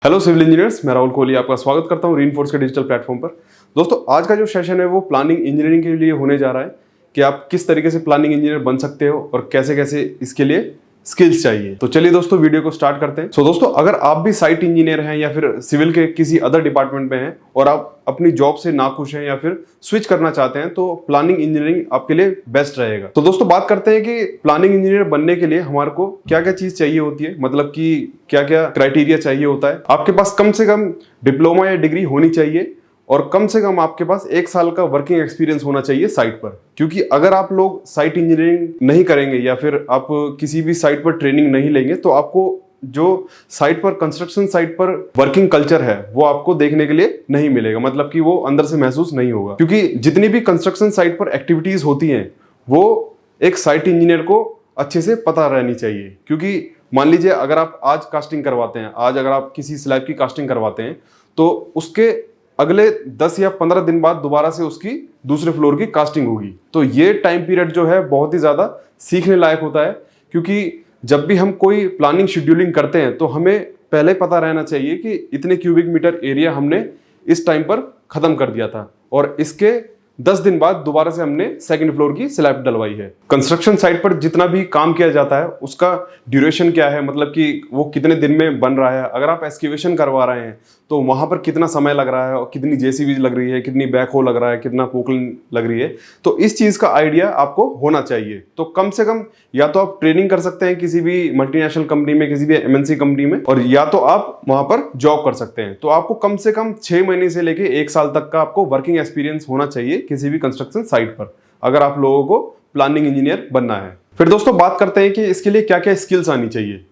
Hello civil engineers, मैं राहुल कोहली आपका स्वागत करता हूं रीइंफोर्स के डिजिटल प्लेटफॉर्म पर। दोस्तों, आज का जो सेशन है वो प्लानिंग इंजीनियरिंग के लिए होने जा रहा है कि आप किस तरीके से प्लानिंग इंजीनियर बन सकते हो और कैसे कैसे इसके लिए स्किल्स चाहिए। तो चलिए दोस्तों, वीडियो को स्टार्ट करते हैं। दोस्तों, अगर आप भी साइट इंजीनियर हैं या फिर सिविल के किसी अदर डिपार्टमेंट में हैं और आप अपनी जॉब से नाखुश हैं या फिर स्विच करना चाहते हैं तो प्लानिंग इंजीनियरिंग आपके लिए बेस्ट रहेगा। तो दोस्तों, बात करते हैं कि प्लानिंग इंजीनियर बनने के लिए हमारे को क्या क्या चीज चाहिए होती है, मतलब कि क्या क्या क्राइटेरिया चाहिए होता है। आपके पास कम से कम डिप्लोमा या डिग्री होनी चाहिए और कम से कम आपके पास 1 साल का वर्किंग एक्सपीरियंस होना चाहिए साइट पर। क्योंकि अगर आप लोग साइट इंजीनियरिंग नहीं करेंगे या फिर आप किसी भी साइट पर ट्रेनिंग नहीं लेंगे तो आपको जो साइट पर कंस्ट्रक्शन साइट पर वर्किंग कल्चर है वो आपको देखने के लिए नहीं मिलेगा, मतलब कि वो अंदर से महसूस नहीं होगा। क्योंकि जितनी भी कंस्ट्रक्शन साइट पर एक्टिविटीज होती हैं वो एक साइट इंजीनियर को अच्छे से पता रहनी चाहिए। क्योंकि मान लीजिए अगर आप आज कास्टिंग करवाते हैं, आज अगर आप किसी स्लैब की कास्टिंग करवाते हैं तो उसके अगले 10 या 15 दिन बाद दोबारा से उसकी दूसरे फ्लोर की कास्टिंग होगी। तो ये टाइम पीरियड जो है बहुत ही ज्यादा सीखने लायक होता है। क्योंकि जब भी हम कोई प्लानिंग शेड्यूलिंग करते हैं तो हमें पहले पता रहना चाहिए कि इतने क्यूबिक मीटर एरिया हमने इस टाइम पर खत्म कर दिया था और इसके 10 दिन बाद दोबारा से हमने सेकंड फ्लोर की स्लैब डलवाई है। कंस्ट्रक्शन साइट पर जितना भी काम किया जाता है उसका ड्यूरेशन क्या है, मतलब कि वो कितने दिन में बन रहा है। अगर आप एक्सकेवेशन करवा रहे हैं तो वहां पर कितना समय लग रहा है और कितनी जेसीबी लग रही है, कितनी बैकहो लग रहा है, कितना पोकलिन लग रही है। तो इस चीज का आइडिया आपको होना चाहिए। तो कम से कम या तो आप ट्रेनिंग कर सकते हैं किसी भी मल्टीनेशनल कंपनी में, किसी भी एमएनसी कंपनी में, और या तो आप वहां पर जॉब कर सकते हैं। तो आपको कम से कम 6 महीने से लेके 1 साल तक का आपको वर्किंग एक्सपीरियंस होना चाहिए किसी भी कंस्ट्रक्शन साइट पर, अगर आप लोगों को प्लानिंग इंजीनियर बनना है। फिर दोस्तों बात करते हैं कि इसके लिए क्या क्या स्किल्स आनी चाहिए।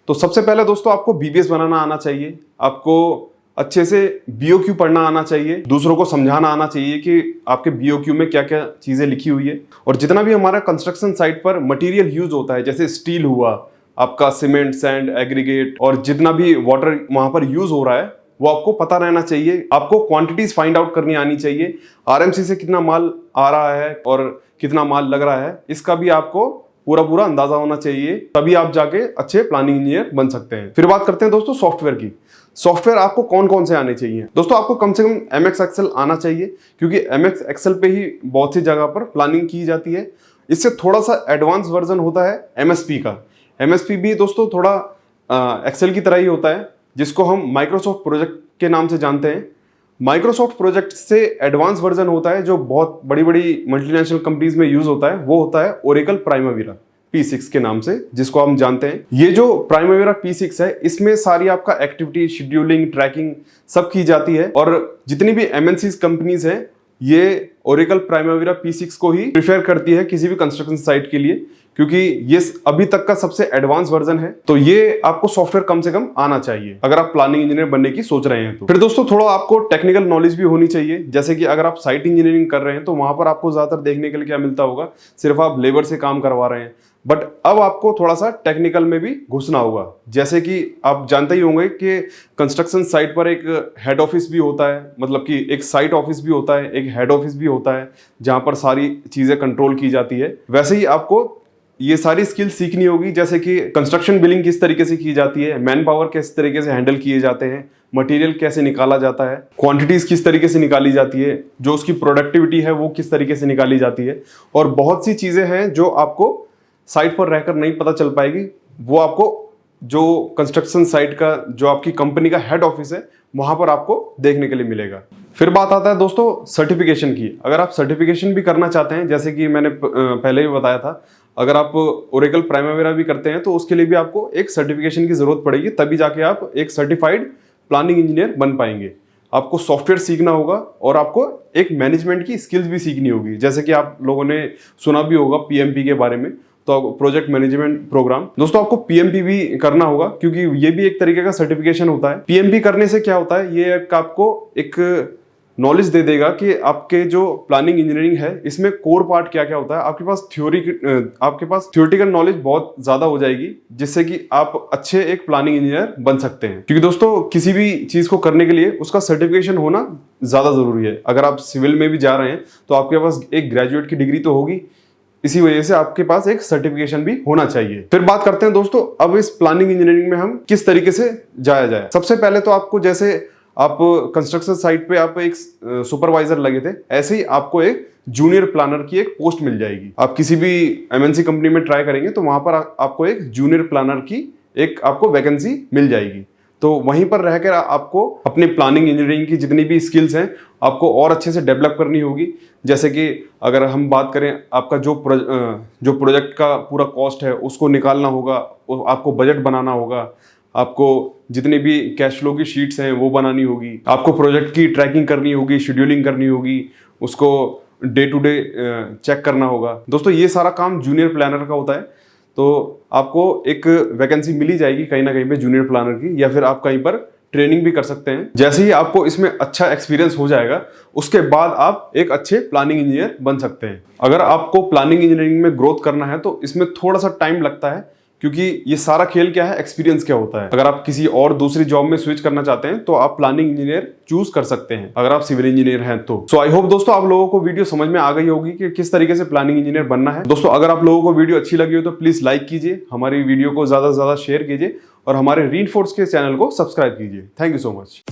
तो सबसे पहले दोस्तों आपको बीबीएस बनाना आना चाहिए, आपको अच्छे से बीओक्यू पढ़ना आना चाहिए, दूसरों को समझाना आना चाहिए कि आपके बीओक्यू में क्या क्या चीजें लिखी हुई है। और जितना भी हमारा कंस्ट्रक्शन साइट पर मटेरियल यूज होता है, जैसे स्टील हुआ, आपका सीमेंट, सैंड, एग्रीगेट, और जितना भी वाटर वहां पर यूज हो रहा है वो आपको पता रहना चाहिए। आपको क्वांटिटीज फाइंड आउट करनी आनी चाहिए। आरएमसी से कितना माल आ रहा है और कितना माल लग रहा है, इसका भी आपको पूरा अंदाजा होना चाहिए। तभी आप जाके अच्छे प्लानिंग इंजीनियर बन सकते हैं। फिर बात करते हैं दोस्तों सॉफ्टवेयर की। सॉफ्टवेयर आपको कौन कौन से आने चाहिए। दोस्तों आपको कम से कम एमएक्स एक्सेल आना चाहिए, क्योंकि एमएक्स एक्सेल पे ही बहुत सी जगह पर प्लानिंग की जाती है। इससे थोड़ा सा एडवांस वर्जन होता है एमएसपी का। एमएसपी भी दोस्तों थोड़ा एक्सेल की तरह ही होता है, जिसको हम माइक्रोसॉफ्ट प्रोजेक्ट के नाम से जानते हैं। माइक्रोसॉफ्ट प्रोजेक्ट से एडवांस वर्जन होता है जो बहुत बड़ी बड़ी मल्टीनेशनल कंपनीज में यूज होता है, वो होता है ओरेकल प्राइमावेरा P6 के नाम से, जिसको हम जानते हैं। ये जो प्राइमावेरा P6 है, इसमें सारी आपका एक्टिविटी शेड्यूलिंग, ट्रैकिंग सब की जाती है। और जितनी भी एमएनसी कंपनीज हैं ये ओरेकल प्राइमावेरा P6 को ही प्रेफर करती है किसी भी कंस्ट्रक्शन साइट के लिए, क्योंकि ये अभी तक का सबसे एडवांस वर्जन है। तो ये आपको सॉफ्टवेयर कम से कम आना चाहिए अगर आप प्लानिंग इंजीनियर बनने की सोच रहे हैं तो। फिर दोस्तों थोड़ा आपको टेक्निकल नॉलेज भी होनी चाहिए। जैसे कि अगर आप साइट इंजीनियरिंग कर रहे हैं तो वहां पर आपको ज्यादातर देखने के लिए क्या मिलता होगा, सिर्फ आप लेबर से काम करवा रहे हैं। बट अब आपको थोड़ा सा टेक्निकल में भी घुसना होगा। जैसे कि आप जानते ही होंगे कि कंस्ट्रक्शन साइट पर एक हेड ऑफिस भी होता है, मतलब कि एक साइट ऑफिस भी होता है, एक हेड ऑफिस भी होता है, जहां पर सारी चीजें कंट्रोल की जाती है। वैसे ही आपको ये सारी स्किल सीखनी होगी, जैसे कि कंस्ट्रक्शन बिलिंग किस तरीके से की जाती है, मैन पावर किस तरीके से हैंडल किए जाते हैं, मटेरियल कैसे निकाला जाता है, क्वांटिटीज किस तरीके से निकाली जाती है, जो उसकी प्रोडक्टिविटी है वो किस तरीके से निकाली जाती है। और बहुत सी चीजें हैं जो आपको साइट पर रहकर नहीं पता चल पाएगी, वो आपको जो कंस्ट्रक्शन साइट का, जो आपकी कंपनी का हेड ऑफिस है, वहां पर आपको देखने के लिए मिलेगा। फिर बात आता है दोस्तों सर्टिफिकेशन की। अगर आप सर्टिफिकेशन भी करना चाहते हैं, जैसे कि मैंने पहले भी बताया था, अगर आप ओरेकल प्राइमावेरा भी करते हैं तो उसके लिए भी आपको एक सर्टिफिकेशन की जरूरत पड़ेगी, तभी जाके आप एक सर्टिफाइड प्लानिंग इंजीनियर बन पाएंगे। आपको सॉफ्टवेयर सीखना होगा और आपको एक मैनेजमेंट की स्किल्स भी सीखनी होगी। जैसे कि आप लोगों ने सुना भी होगा पीएमपी के बारे में, तो प्रोजेक्ट मैनेजमेंट प्रोग्राम। दोस्तों आपको पीएमपी भी करना होगा, क्योंकि ये भी एक तरीके का सर्टिफिकेशन होता है। पीएमपी करने से क्या होता है, ये आपको एक नॉलेज दे देगा कि आपके जो प्लानिंग इंजीनियरिंग है इसमें कोर पार्ट क्या क्या होता है। आपके पास थ्योरेटिकल नॉलेज बहुत ज्यादा हो जाएगी, जिससे कि आप अच्छे एक प्लानिंग इंजीनियर बन सकते हैं। क्योंकि दोस्तों किसी भी चीज को करने के लिए उसका सर्टिफिकेशन होना ज्यादा जरूरी है। अगर आप सिविल में भी जा रहे हैं तो आपके पास एक ग्रेजुएट की डिग्री तो होगी, इसी वजह से आपके पास एक सर्टिफिकेशन भी होना चाहिए। फिर बात करते हैं दोस्तों अब इस प्लानिंग इंजीनियरिंग में हम किस तरीके से जाया जाए। सबसे पहले तो आपको जैसे आप कंस्ट्रक्शन साइट पे आप एक सुपरवाइजर लगे थे, ऐसे ही आपको एक जूनियर प्लानर की एक पोस्ट मिल जाएगी। आप किसी भी एमएनसी कंपनी में ट्राई करेंगे तो वहां पर आपको एक जूनियर प्लानर की एक आपको वैकेंसी मिल जाएगी। तो वहीं पर रहकर आपको अपनी प्लानिंग इंजीनियरिंग की जितनी भी स्किल्स हैं आपको और अच्छे से डेवलप करनी होगी। जैसे कि अगर हम बात करें आपका जो प्रोजेक्ट का पूरा कॉस्ट है उसको निकालना होगा, आपको बजट बनाना होगा, आपको जितनी भी कैश फ्लो की शीट्स हैं वो बनानी होगी, आपको प्रोजेक्ट की ट्रैकिंग करनी होगी, शेड्यूलिंग करनी होगी, उसको डे टू डे चेक करना होगा। दोस्तों ये सारा काम जूनियर प्लानर का होता है। तो आपको एक वैकेंसी मिली जाएगी कहीं ना कहीं पे जूनियर प्लानर की, या फिर आप कहीं पर ट्रेनिंग भी कर सकते हैं। जैसे ही आपको इसमें अच्छा एक्सपीरियंस हो जाएगा उसके बाद आप एक अच्छे प्लानिंग इंजीनियर बन सकते हैं। अगर आपको प्लानिंग इंजीनियरिंग में ग्रोथ करना है तो इसमें थोड़ा सा टाइम लगता है, क्योंकि ये सारा खेल क्या है, एक्सपीरियंस क्या होता है। अगर आप किसी और दूसरी जॉब में स्विच करना चाहते हैं तो आप प्लानिंग इंजीनियर चूज कर सकते हैं अगर आप सिविल इंजीनियर हैं तो। सो आई होप दोस्तों आप लोगों को वीडियो समझ में आ गई होगी कि किस तरीके से प्लानिंग इंजीनियर बनना है। दोस्तों अगर आप लोगों को वीडियो अच्छी लगी हो तो प्लीज लाइक कीजिए, हमारी वीडियो को ज्यादा से ज्यादा शेयर कीजिए और हमारे रीइंफोर्स के चैनल को सब्सक्राइब कीजिए। Thank you so much.